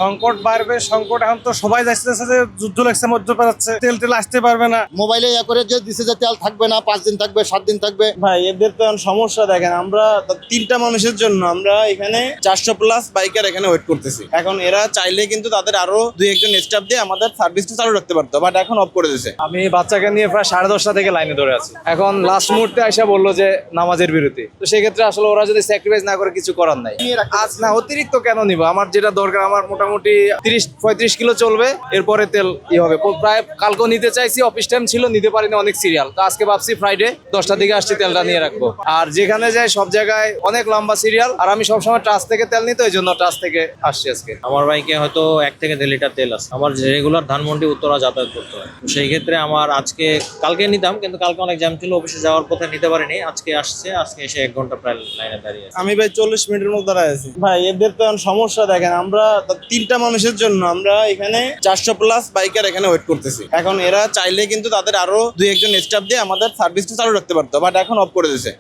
সংকট বাড়বে, সংকট এখন তো সবাই যাচ্ছে যে যুদ্ধ লাগছে মধ্যপ্রাচ্যে, তেল টেল আসতে পারবে না। মোবাইলে করে যে দিছে যে তেল থাকবে না, 5 দিন থাকবে, 7 দিন থাকবে। ভাই এদের তো এখন সমস্যা দেখেন, আমরা তিনটা মানুষের জন্য আমরা এখানে 400+ বাইকার এখানে ওয়েট করতেছি। এখন এরা চাইলে কিন্তু তাদের আরো 2-1 জন স্টাফ দিয়ে আমাদের সার্ভিসটা চালু রাখতে পারতো, বাট এখন অফ করে দিয়েছে। আমি বাচ্চাকে নিয়ে প্রায় 10:30টা থেকে লাইনে ধরে আছি। এখন লাস্ট মুহূর্তে আইসা বললো যে নামাজের বিরতি, তো সেক্ষেত্রে আসলে ওরা যদি স্যাক্রিফাইস না করে কিছু করার নাই। আজ না অতিরিক্ত কেন নিব, আমার যেটা দরকার আমার মোটামুটি 30-35 কিলো চলবে, এরপরে তেল হবে। প্রায় কালকেও নিতে চাইছি, অফিস টাইম ছিল, নিতে পারিনি, অনেক সিরিয়াল। তো আজকে ভাবছি ফ্রাইডে 10টার দিকে আসছি, তেলটা নিয়ে রাখবো। আর যেখানে যাই সব জায়গায় অনেক লম্বা সিরিয়াল, আর আমি সবসময় ট্রাস্ট থেকে তেল নিতে, ওই জন্য ট্রাস্ট থেকে আসছি আজকে। আমার বাইকে হয়তো 1 থেকে 1.5 লিটার তেল আছে। আমার রেগুলার ধানমন্ডি উত্তরা যাতায়াত করতে হয়, তো সেই ক্ষেত্রে আমার কালকে নিতাম, কিন্তু কালকে অনেক জ্যাম ছিল, অফিসে যাওয়ার পথে নিতে পারিনি। আজকে এসে 1 ঘন্টা প্রায় লাইনে দাঁড়িয়ে আছি। আমি ভাই 40 মিনিটের মধ্যে দাঁড়ায় আছি। ভাই এদের তো এখন সমস্যা দেখেন, আমরা তিনটা মানুষের জন্য আমরা এখানে 400+ বাইকার এখানে ওয়েট করতেছি। এখন এরা চাইলে কিন্তু তাদের আরো 2-1 জন স্টাফ দিয়ে আমাদের সার্ভিসটা চালু রাখতে পারতো, বাট এখন অফ করে দিয়েছে।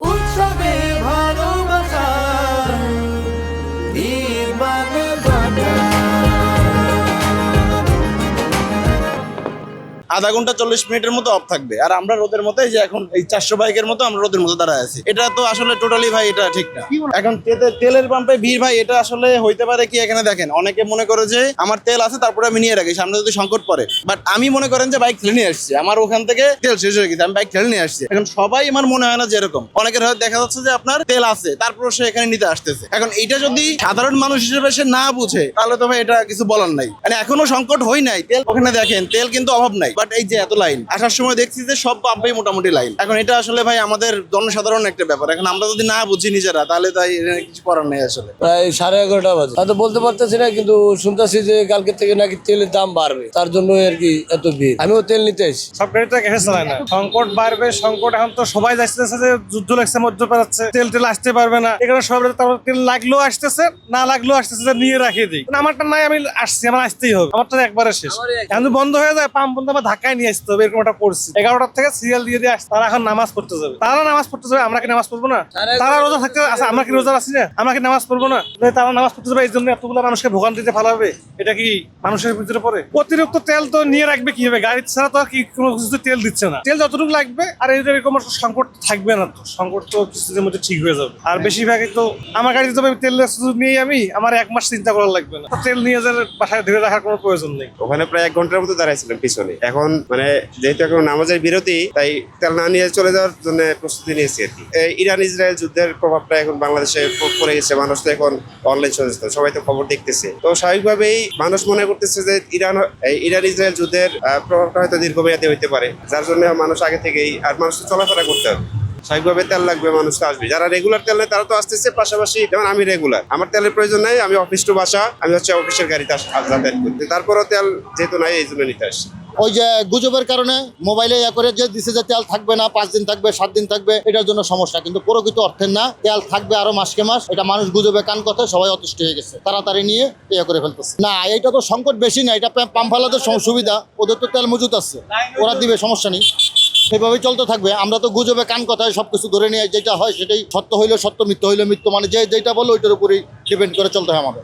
আধা ঘন্টা 40 মিনিটের মতো অফ থাকবে, আর আমরা রোদের মতো এই যে এখন এই 400 বাইকের মতো আমরা রোদের মতো দাঁড়ায় আছি। এটা তো আসলে টোটালি ভাই এটা ঠিক না। এখন তেলের পাম্পে ভিড় ভাই, এটা আসলে হইতে পারে কি? এখানে দেখেন অনেকে মনে করে যে আমার তেল আছে তারপরে আমি নিয়ে রাখি, সামনে যদি সংকট পড়ে। বাট আমি মনে করেন যে বাইক ঠেলে নিয়ে আসছি, আমার ওখান থেকে তেল শেষ হয়ে গেছে, আমি বাইক ঠেলে নিয়ে আসছি। এখন সবাই আমার মনে হয় না যে এরকম, অনেকের হয়তো দেখা যাচ্ছে যে আপনার তেল আছে তারপর সে এখানে নিতে আসতেছে। এখন এইটা যদি সাধারণ মানুষ হিসেবে সে না বুঝে, তাহলে তো ভাই এটা কিছু বলার নাই। মানে এখনো সংকট হয় নাই, তেল ওখানে দেখেন তেল কিন্তু অভাব নাই, বাট এই যে এত লাইন, আসার সময় দেখছি যে সব পাম্পেই মোটামুটি লাইন। এখন এটা আসলে ভাই আমাদের জনসাধারণ একটা ব্যাপার, এখন আমরা যদি না বুঝি নিজেরা, তাহলে তাই কিছু করার নেই আসলে। প্রায় 11:30 বাজে, হয়তো বলতে পারতেছি না, কিন্তু শুনতেছি যে কালকে থেকে নাকি তেলের দাম বাড়বে, তার জন্য আর কি এত ভিড়। আমিও তেল নিতে এসেছি। সব গাড়িটা গ্যাসে চালায় না, সংকট বাড়বে, সংকট এখন তো সবাই যাচ্ছে যে যুদ্ধ লাগছে মধ্যপ্রাচ্যে, তেল টেল আসতে পারবে না। এখানে সব তেল লাগলেও আসতেছে, না লাগলেও আসতেছে, যে নিয়ে রাখিয়ে দিই। আমারটা নাই, আমি আসছি, আমার আসতেই হবে, আমারটা একবারে শেষ। এখন বন্ধ হয়ে যায়, পাম্প বন্ধ, আমার ধাক্কায় নিয়ে আসতে হবে, এরকম একটা পড়ছি। 11টার থেকে সিরিয়াল দিয়ে আসছে, তারা এখন নামাজ পড়তে যাবে। তারা নামাজ পড়তে যাবে, আমরা কি নামাজ পড়বো না? তারা রোজা থাকতে আছে, আমরা কি রোজা আছি না? আমরা কি নামাজ পড়বো না? তারা নামাজ পড়তে যাবে, এই জন্য এতগুলো মানুষকে ভোগান্তিতে ফেলাবে। এটা কি মানুষের ভিতরে পড়ে? অতিরিক্ত তেল তো নিয়ে রাখবে কিভাবে? গাড়ি ছাড়া তো কি কোনো কিছু তেল দিচ্ছে না। তেল যতটুকু লাগবে, আর এরকম সংকট থাকবে না। তো সংকট তো কিছুদিনের মধ্যে ঠিক হয়ে যাবে। আর বেশিরভাগই তো আমার গাড়িতে তবে তেল নিয়ে আমার 1 মাস চিন্তা করা লাগবে না। তেল নিয়ে যাওয়ার বাসায় ধরে রাখার কোনো প্রয়োজন নেই। ওখানে প্রায় 1 ঘন্টার মতো দাঁড়াইছিলাম পিছনে। এখন মানে যেহেতু এখন নামাজের বিরতি, তাই তেল না নিয়ে চলে যাওয়ার জন্য প্রস্তুতি নিয়েছি আর কি। ইরান ইসরায়েল যুদ্ধের প্রভাবটা এখন বাংলাদেশে পড়ে গেছে, মানুষ তো এখন অনলাইন সচেতন, সবাই তো খবর দেখতেছে। তো স্বাভাবিকভাবেই মানুষ মনে করতেছে যে ইরান ইসরায়েল যুদ্ধের প্রভাবটা হয়তো দীর্ঘমেয়াদী হইতে পারে, যার জন্য মানুষ আগে থেকেই, আর মানুষ চলাফেরা করতে হবে, স্বাভাবিকভাবে তেল লাগবে, মানুষ তো আসবে। যারা রেগুলার তেল নেয় তারা তো আসতেছে, পাশাপাশি যেমন আমি রেগুলার, আমার তেলের প্রয়োজন নাই, আমি অফিস টু বাসা, আমি হচ্ছে অফিসের গাড়িতে যাতায়াত করি, তারপরও তেল যেহেতু নাই এই জন্য নিতে আসছি। ওই যে গুজবের কারণে মোবাইলে করে যে দিছে যে তেল থাকবে না, 5 দিন থাকবে, 7 দিন থাকবে, এটার জন্য সমস্যা, কিন্তু প্রকৃত অর্থের না। তেল থাকবে আরো মাসকে মাস, এটা মানুষ গুজবে কান কথা, সবাই অতিষ্ঠ হয়ে গেছে, তাড়াতাড়ি নিয়ে করে ফেলতেছে। না, এটা তো সংকট বেশি না, এটা পাম্প ফালাদের সুবিধা, ওদের তো তেল মজুত আছে, ওরা দিবে, সমস্যা নেই, সেভাবেই চলতে থাকবে। আমরা তো গুজবে কান কথায় সবকিছু ধরে নিয়ে যেটা হয় সেটাই সত্য হইলো সত্য, মিথ্য হইলো মিথ্য, মানে যেটা বলো ওইটার উপরেই ডিপেন্ড করে চলতে হয় আমাদের।